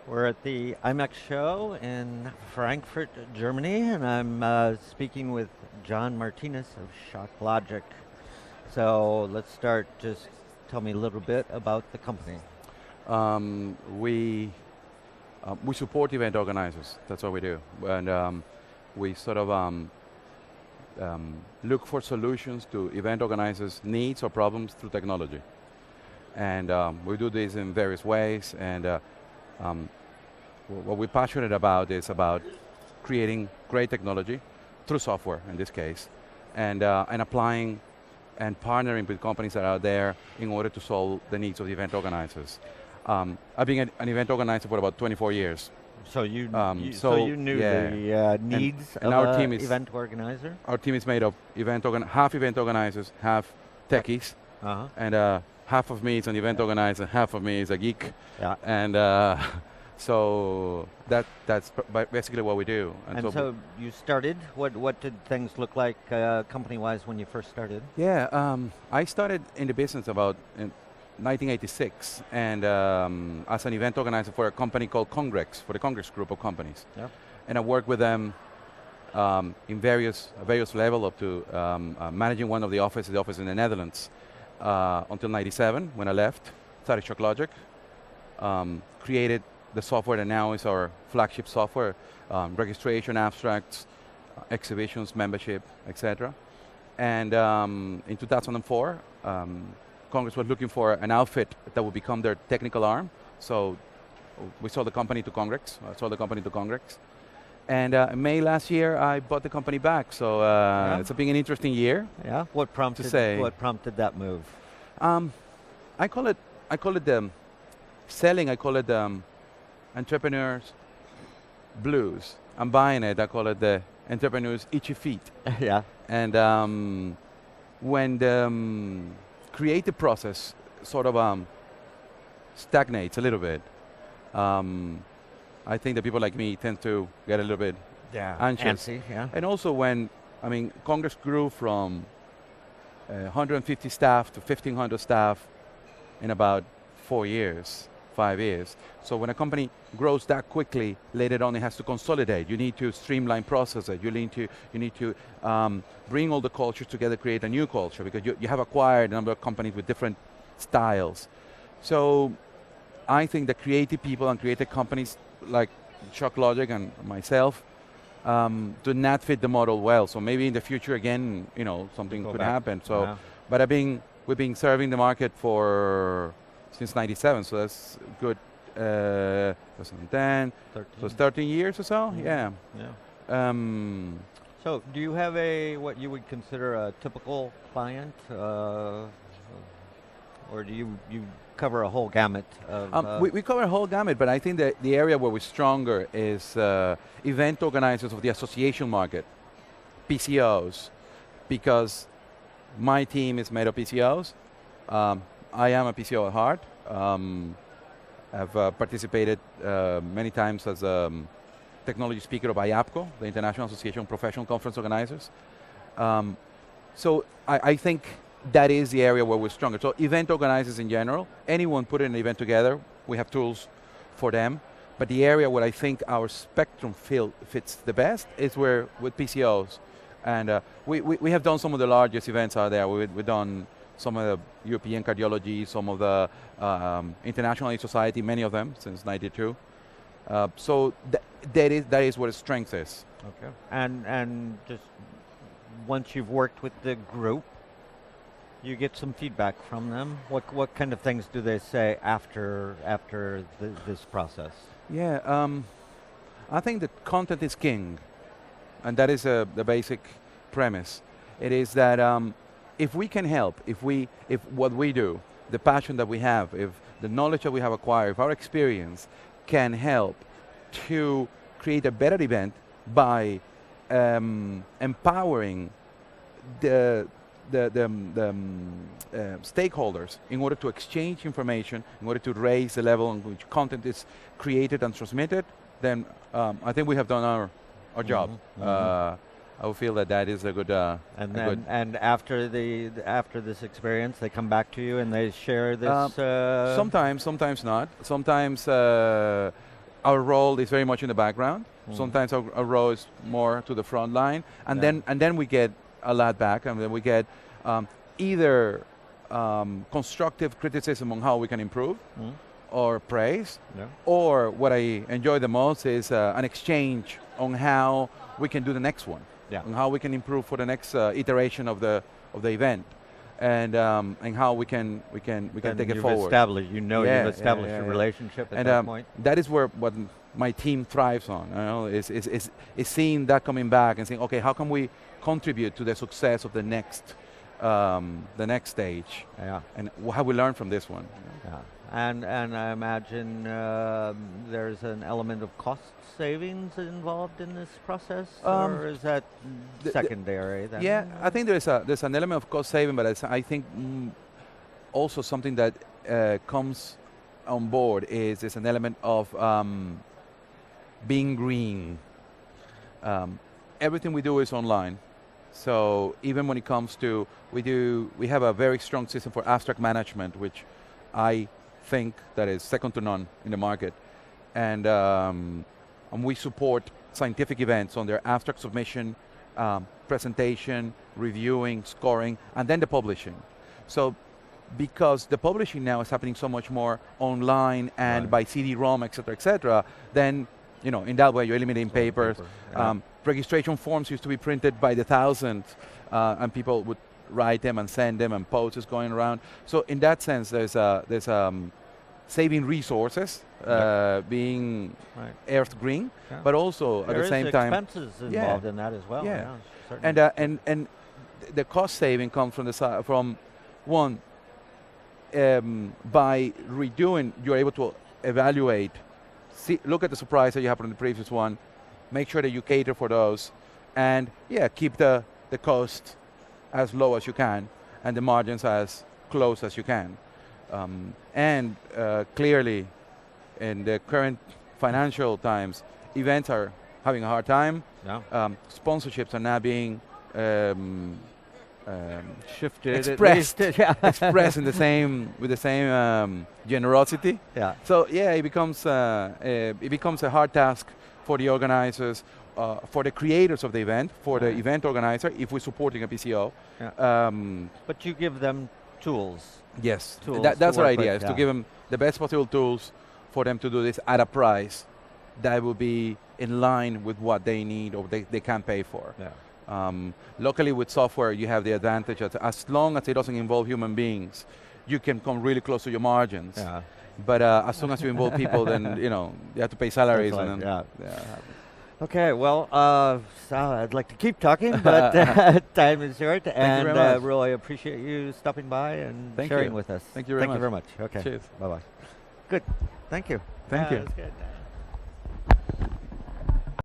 We're at the IMEX show in Frankfurt, Germany, and I'm speaking with John Martinez of Shocklogic. So let's start. Just tell me a little bit about the company. We support event organizers. That's what we do, and we sort of look for solutions to event organizers' needs or problems through technology. And we do this in various ways. And what we're passionate about is about creating great technology through software, in this case, and applying and partnering with companies that are out there in order to solve the needs of the event organizers. I've been an event organizer for about 24 years. So you knew yeah. the needs and of our team an is event organizer? Our team is made of half event organizers, half techies, Uh-huh. and half of me is an event organizer, half of me is a geek, Yeah. and so that's basically what we do. And so you started. What did things look like company-wise when you first started? yeah, I started in the business about in 1986, and as an event organizer for a company called Congrex, for the Congrex group of companies. Yeah. And I worked with them in various levels up to managing one of the office in the Netherlands until '97 when I left. Started Shocklogic, created the software that now is our flagship software, registration, abstracts, exhibitions, membership, etc. And in 2004, Congress was looking for an outfit that would become their technical arm. So we sold the company to Congrex. I sold the company to Congrex. And in May last year, I bought the company back. So it's been an interesting year. Yeah. What prompted that move? I call it selling. I call it entrepreneurs blues. I'm buying it. I call it the entrepreneurs itchy feet. Yeah. And when the creative process sort of stagnates a little bit, I think that people like me tend to get a little bit anxious. Antsy, yeah. And also when, Congress grew from 150 staff to 1,500 staff in about 5 years. So when a company grows that quickly, later on it has to consolidate. You need to streamline processes. You need to bring all the cultures together, create a new culture, because you have acquired a number of companies with different styles. So I think the creative people and creative companies like Shocklogic and myself do not fit the model well. So maybe in the future again, something could happen. So, Yeah. but we've been serving the market since '97, so that's good. 2010, 13. so it's 13 years or so. Yeah. Yeah. So do you have what you would consider a typical client, or do you cover a whole gamut of? We cover a whole gamut, but I think that the area where we're stronger is event organizers of the association market, PCOs, because my team is made of PCOs. I am a PCO at heart. I've participated many times as a technology speaker of IAPCO, the International Association of Professional Conference Organizers. So I think that is the area where we're stronger. So event organizers in general, anyone putting an event together, we have tools for them. But the area where I think our spectrum fits the best is with PCOs. And we have done some of the largest events out there. We've done some of the European cardiology, some of the International Society, many of them since '92. So that is where the strength is. Okay. And just once you've worked with the group, you get some feedback from them. What kind of things do they say after this process? Yeah, I think that content is king, and that is the basic premise. It is that if we can help, if what we do, the passion that we have, if the knowledge that we have acquired, if our experience can help to create a better event by empowering the stakeholders in order to exchange information, in order to raise the level on which content is created and transmitted, then I think we have done our job. I would feel that is a good. And after this experience, they come back to you and they share this. Sometimes not. Sometimes our role is very much in the background. Sometimes our role is more to the front line, and then we get a lot back, and then we get either constructive criticism on how we can improve, or praise, or what I enjoy the most is an exchange on how we can do the next one, and how we can improve for the next iteration of the event. And how we can take it forward. You've established a relationship at that point. That is what my team thrives on. You know, is seeing that coming back and saying, okay, how can we contribute to the success of the next stage? And what have we learned from this one? And I imagine there's an element of cost savings involved in this process, or is that secondary? Yeah, I think there's an element of cost saving, but I think also something that comes on board is an element of being green. Everything we do is online, so even when it comes to we have a very strong system for abstract management, which I think that is second to none in the market, and we support scientific events on their abstract submission, presentation, reviewing, scoring, and then the publishing. So because the publishing now is happening so much more online and by CD-ROM, et cetera, then in that way you're eliminating papers. Registration forms used to be printed by the thousands, and people would write them and send them, and posters going around. So in that sense, there's saving resources, being earth green, but also at the same time expenses involved in that as well. And the cost saving comes from from one, by redoing, you're able to evaluate, look at the surprise that you have from the previous one, make sure that you cater for those, and keep the cost as low as you can, and the margins as close as you can. And clearly, in the current financial times, events are having a hard time. Sponsorships are now being shifted, expressed in the same with the same generosity. So it becomes a hard task for the organizers, for the creators of the event, for the event organizer, if we're supporting a PCO. But you give them tools. Yes, that's our idea, is to give them the best possible tools for them to do this at a price that will be in line with what they need or they can pay for. Locally with software, you have the advantage that as long as it doesn't involve human beings, you can come really close to your margins. But as soon as you involve people, then you have to pay salaries. Okay, well, so I'd like to keep talking, but time is short, and really appreciate you stopping by and sharing with us. Thank you very much. Okay. Cheers. Bye-bye. Good. Thank you. Thank you. That's good.